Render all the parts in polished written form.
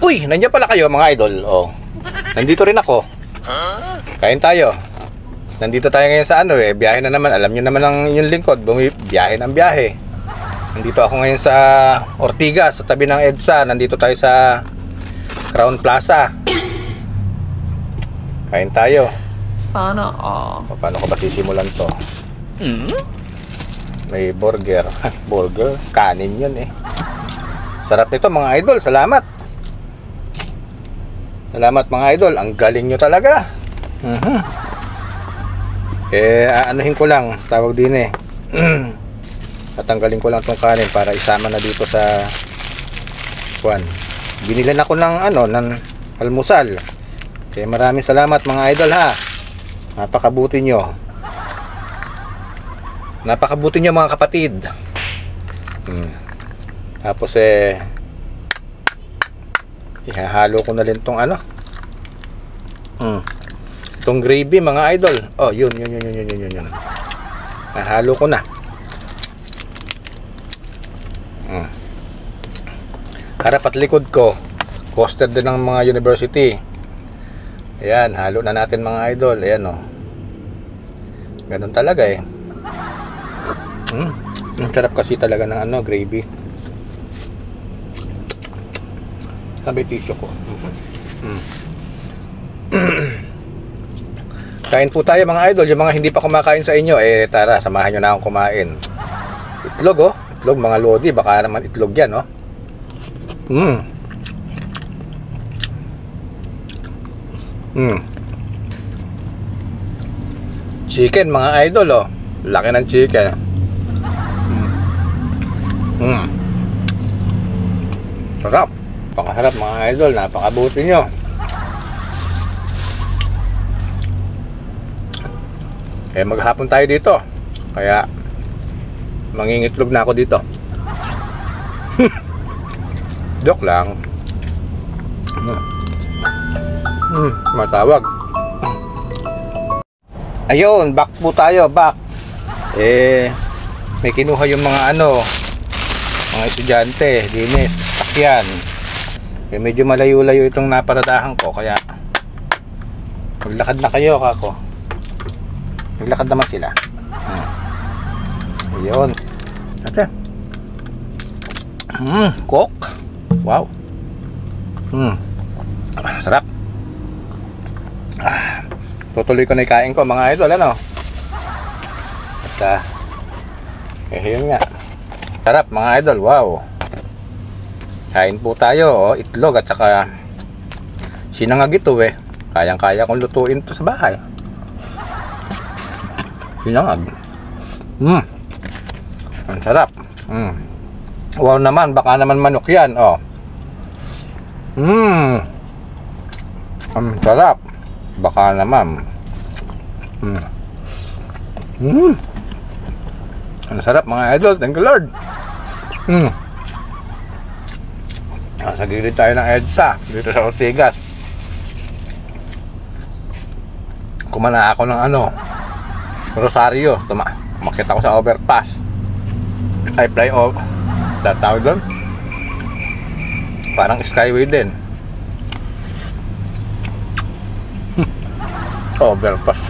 Uy, nandiyan pala kayo mga idol. Oh. Nandito rin ako. Kain tayo. Nandito tayo ngayon sa ano biyahe na naman. Alam niyo naman ang inyong lingkod, biyahe ng biyahe. Nandito ako ngayon sa Ortigas, sa tabi ng EDSA. Nandito tayo sa Crown Plaza. Kain tayo. Sana all. Paano ko ba sisimulan to? May burger. Burger, kanin yun eh. Sarap nito mga idol, salamat. Salamat mga idol, ang galing nyo talaga. Anuhin ko lang, tawag din eh. Tatanggalin ko lang tong kanin para isama na dito sa kuwan. Binilan ako ng ng almusal. Kaya maraming salamat mga idol ha. Napakabuti nyo. Napakabuti nyo mga kapatid. Tapos ihahalo ko na rin tong itong gravy mga idol. Oh, yun. Nahalo ko na. Harap at likod ko poster din ng mga university. Ayan, halo na natin mga idol. Ayan o. Ganun talaga eh. Ang sarap kasi talaga ng gravy. Sabi tissue ko. Kain po tayo mga idol. Yung mga hindi pa kumakain sa inyo, tara, samahan nyo na akong kumain. Itlog itlog mga lodi. Baka naman itlog yan Chicken mga idol laki ng chicken. Sarap. Pakasarap mga idol, napakabuti nyo. Maghapon tayo dito. Kaya mangingitlog na ako dito. Joke lang. Matawag. Ayun, back po tayo, back. May kinuha yung mga mga estudyante, dinis, sakyan. Medyo malayo-layo itong naparadahan ko, kaya maglakad na kayo kako. Maglakad naman sila. Ayun. Ate. Coke. Wow. Sarap. Tutuloy ko na ikain ko mga idol At yun nga. Sarap mga idol, wow. Kain po tayo itlog at saka sinangag ito kayang-kaya kong lutuin ito sa bahay. Sinangag. Ang sarap. Wow naman, baka naman manok yan ang sarap. Baka naman. Ang sarap mga idol. Thank you Lord. Sa gilid tayo ng EDSA dito sa Ortigas. Kumana ako ng Rosario. Makita ko sa overpass. Ay fly off. Tatawag doon. Parang skyway din. Overpass.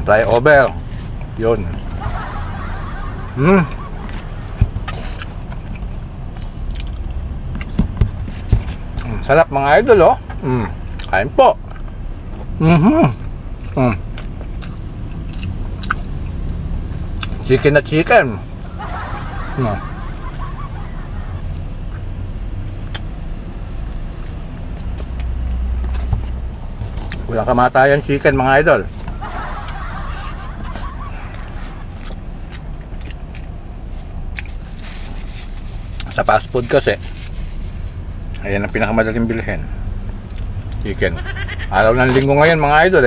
Fly over. Yun. Sarap mga idol kain po. Chicken na chicken. Walang kamatayan chicken mga idol. Sa fast food kasi ayan ang pinakamadaling bilhin, chicken. Araw ng linggo ngayon mga idol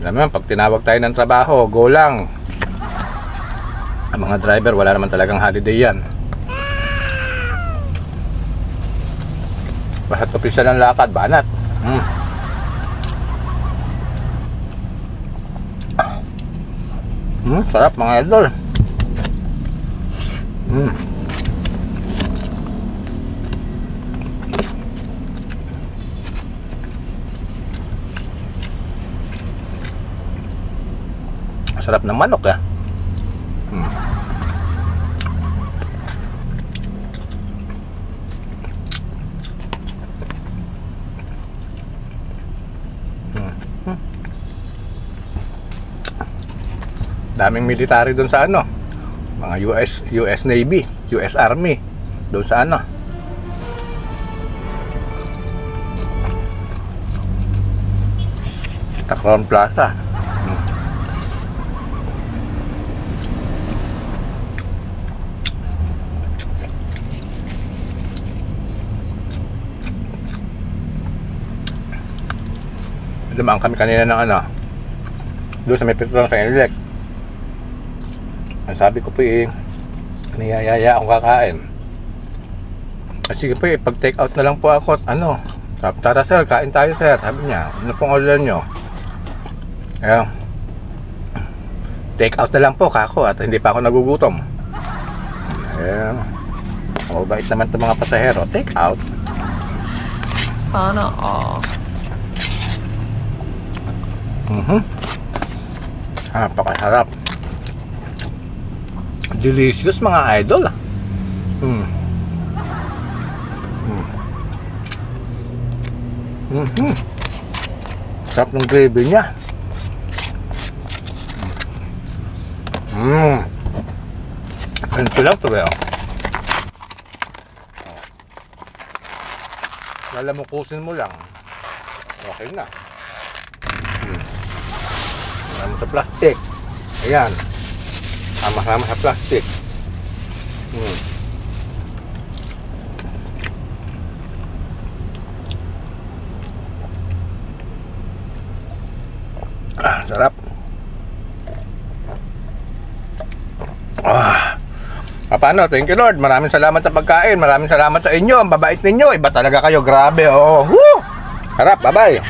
alam mo, pag tinawag tayo ng trabaho, go lang. Ang mga driver wala naman talagang holiday yan. Basta't opisyal ng lakad, banat. Sarap mga idol. Mm. Sarap ng manok ah. Mm. Daming military doon sa ano, mga US Navy, US Army doon sa ano. Crown Plaza. Dumaan kami kanina ng ano, doon sa may petrol sa Inlek. Ang sabi ko po niyayaya akong kakain. At sige po pag take out na lang po ako at ano, tara sir, kain tayo sir. Sabi niya, ano pong order nyo? Ayan, take out na lang po kako at hindi pa ako nagugutom. Ayan, mabait naman itong mga pasahero. Take out. Sana all. Napakasarap. Delicious mga idol. Sarap ng gravy niya. Ganito lang ito ba? Lalamukusin mo lang. Okay na. Sama sa plastic. Ayan. Sama-sama sa plastic. Sarap. Paano? Thank you Lord. Maraming salamat sa pagkain. Maraming salamat sa inyo. Ang babait ninyo. Iba talaga kayo. Grabe. Oo. Woo! Harap. Bye-bye.